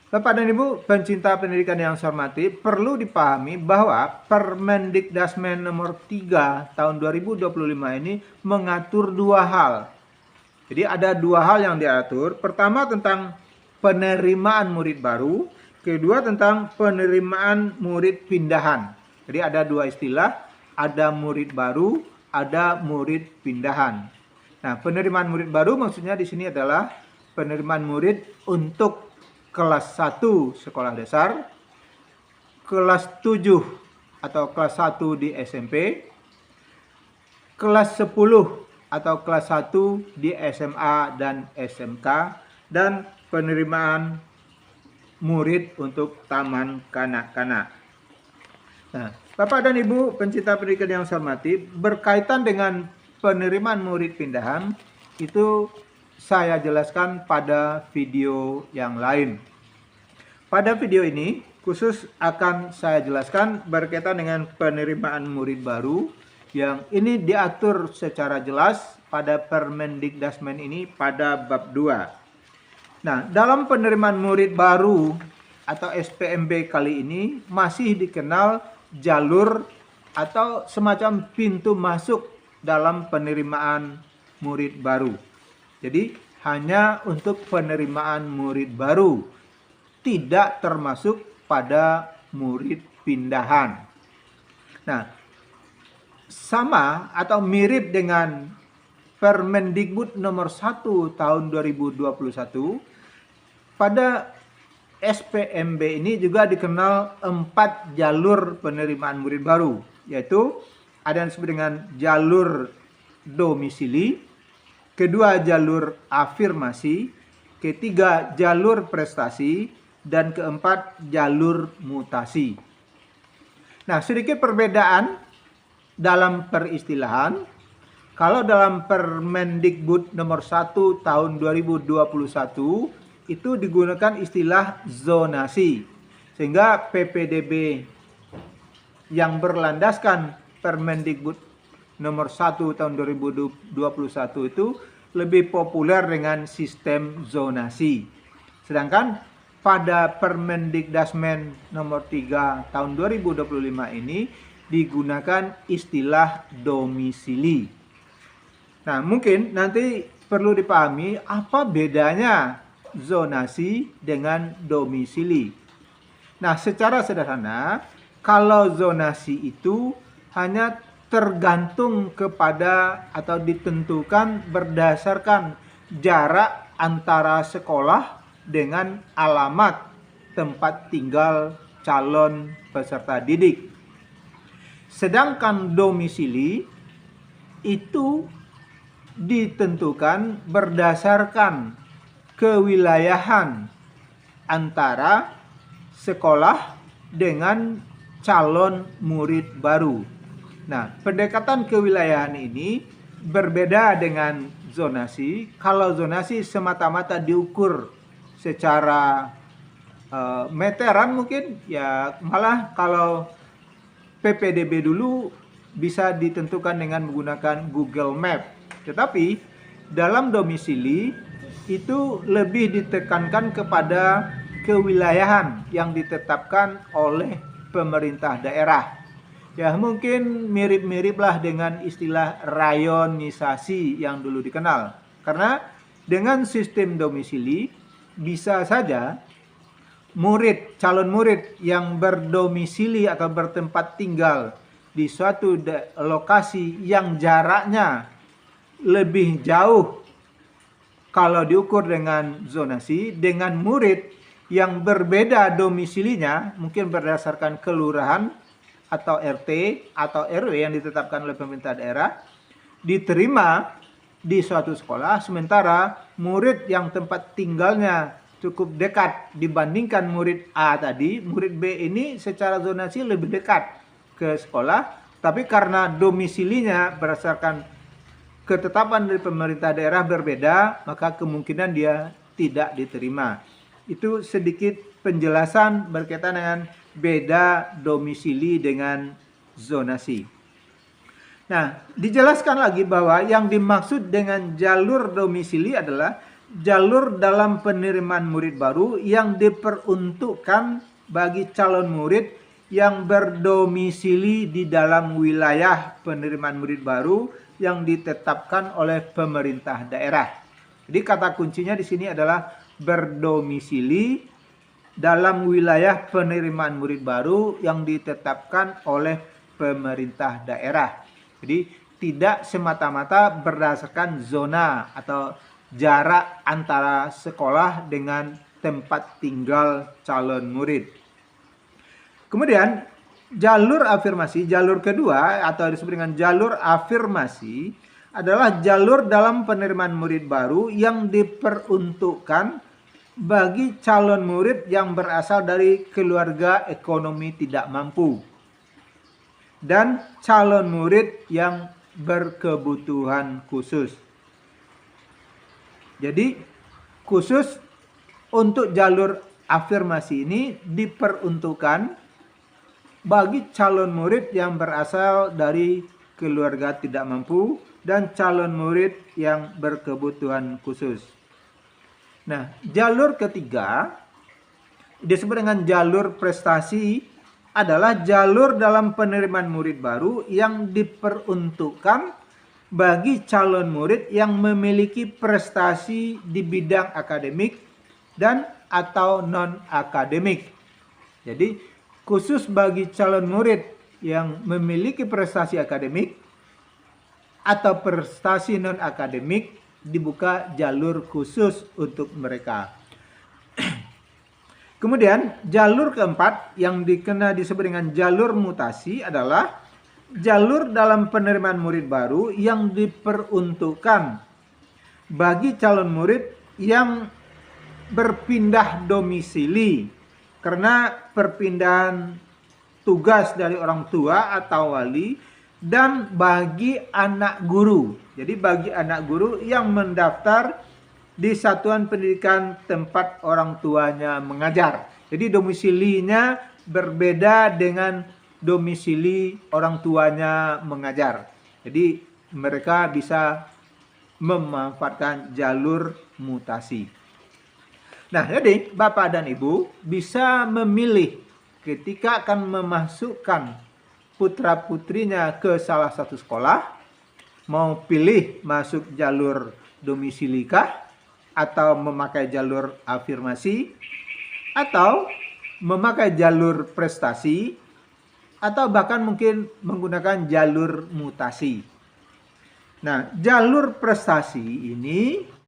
Bapak dan Ibu pencinta pendidikan yang saya hormati, perlu dipahami bahwa Permendikdasmen nomor 3 tahun 2025 ini mengatur dua hal. Jadi ada dua hal yang diatur. Pertama tentang penerimaan murid baru, kedua tentang penerimaan murid pindahan. Jadi ada dua istilah, ada murid baru, ada murid pindahan. Nah, penerimaan murid baru maksudnya di sini adalah penerimaan murid untuk kelas 1 sekolah dasar, kelas 7 atau kelas 1 di SMP, kelas 10 atau kelas 1 di SMA dan SMK, dan penerimaan murid untuk taman kanak-kanak. Nah, Bapak dan Ibu pencinta pendidikan yang saya hormati, berkaitan dengan penerimaan murid pindahan, itu saya jelaskan pada video yang lain. Pada video ini khusus akan saya jelaskan berkaitan dengan penerimaan murid baru yang ini diatur secara jelas pada Permendikdasmen ini pada bab 2. Nah, dalam penerimaan murid baru atau SPMB kali ini masih dikenal jalur atau semacam pintu masuk dalam penerimaan murid baru. Jadi hanya untuk penerimaan murid baru, tidak termasuk pada murid pindahan. Nah, sama atau mirip dengan Permendikbud nomor 1 tahun 2021, pada SPMB ini juga dikenal 4 jalur penerimaan murid baru, yaitu ada yang disebut dengan jalur domisili, kedua jalur afirmasi, ketiga jalur prestasi, dan keempat jalur mutasi. Nah, sedikit perbedaan dalam peristilahan. Kalau dalam Permendikbud nomor 1 tahun 2021 itu digunakan istilah zonasi, sehingga PPDB yang berlandaskan Permendikbud nomor 1 tahun 2021 itu lebih populer dengan sistem zonasi. Sedangkan pada Permendikdasmen nomor 3 tahun 2025 ini digunakan istilah domisili. Nah, mungkin nanti perlu dipahami apa bedanya zonasi dengan domisili. Nah, secara sederhana, kalau zonasi itu hanya tergantung kepada atau ditentukan berdasarkan jarak antara sekolah dengan alamat tempat tinggal calon peserta didik. Sedangkan domisili itu ditentukan berdasarkan kewilayahan antara sekolah dengan calon murid baru. Nah, pendekatan kewilayahan ini berbeda dengan zonasi. Kalau zonasi semata-mata diukur secara meteran mungkin, ya malah kalau PPDB dulu bisa ditentukan dengan menggunakan Google Map. Tetapi dalam domisili itu lebih ditekankan kepada kewilayahan yang ditetapkan oleh pemerintah daerah. Ya, mungkin mirip-mirip lah dengan istilah rayonisasi yang dulu dikenal. Karena dengan sistem domisili bisa saja calon murid yang berdomisili atau bertempat tinggal di suatu lokasi yang jaraknya lebih jauh kalau diukur dengan zonasi, dengan murid yang berbeda domisilinya, mungkin berdasarkan kelurahan atau RT atau RW yang ditetapkan oleh pemerintah daerah, diterima di suatu sekolah, sementara murid yang tempat tinggalnya cukup dekat dibandingkan murid A tadi, murid B ini secara zonasi lebih dekat ke sekolah, tapi karena domisilinya berdasarkan ketetapan dari pemerintah daerah berbeda, maka kemungkinan dia tidak diterima. Itu sedikit penjelasan berkaitan dengan beda domisili dengan zonasi. Nah, dijelaskan lagi bahwa yang dimaksud dengan jalur domisili adalah jalur dalam penerimaan murid baru yang diperuntukkan bagi calon murid yang berdomisili di dalam wilayah penerimaan murid baru yang ditetapkan oleh pemerintah daerah. Jadi kata kuncinya di sini adalah berdomisili dalam wilayah penerimaan murid baru yang ditetapkan oleh pemerintah daerah. Jadi tidak semata-mata berdasarkan zona atau jarak antara sekolah dengan tempat tinggal calon murid. Kemudian jalur afirmasi, jalur kedua atau disebut dengan jalur afirmasi adalah jalur dalam penerimaan murid baru yang diperuntukkan bagi calon murid yang berasal dari keluarga ekonomi tidak mampu dan calon murid yang berkebutuhan khusus. Jadi khusus untuk jalur afirmasi ini diperuntukkan bagi calon murid yang berasal dari keluarga tidak mampu dan calon murid yang berkebutuhan khusus. Nah, jalur ketiga disebut dengan jalur prestasi adalah jalur dalam penerimaan murid baru yang diperuntukkan bagi calon murid yang memiliki prestasi di bidang akademik dan atau non-akademik. Jadi khusus bagi calon murid yang memiliki prestasi akademik atau prestasi non-akademik dibuka jalur khusus untuk mereka. Kemudian jalur keempat yang disebut dengan jalur mutasi adalah jalur dalam penerimaan murid baru yang diperuntukkan bagi calon murid yang berpindah domisili karena perpindahan tugas dari orang tua atau wali dan bagi anak guru. Jadi bagi anak guru yang mendaftar di satuan pendidikan tempat orang tuanya mengajar. Jadi domisilinya berbeda dengan domisili orang tuanya mengajar. Jadi mereka bisa memanfaatkan jalur mutasi. Nah, jadi Bapak dan Ibu bisa memilih ketika akan memasukkan putra-putrinya ke salah satu sekolah, mau pilih masuk jalur domisilikah, atau memakai jalur afirmasi, atau memakai jalur prestasi, atau bahkan mungkin menggunakan jalur mutasi. Nah, jalur prestasi ini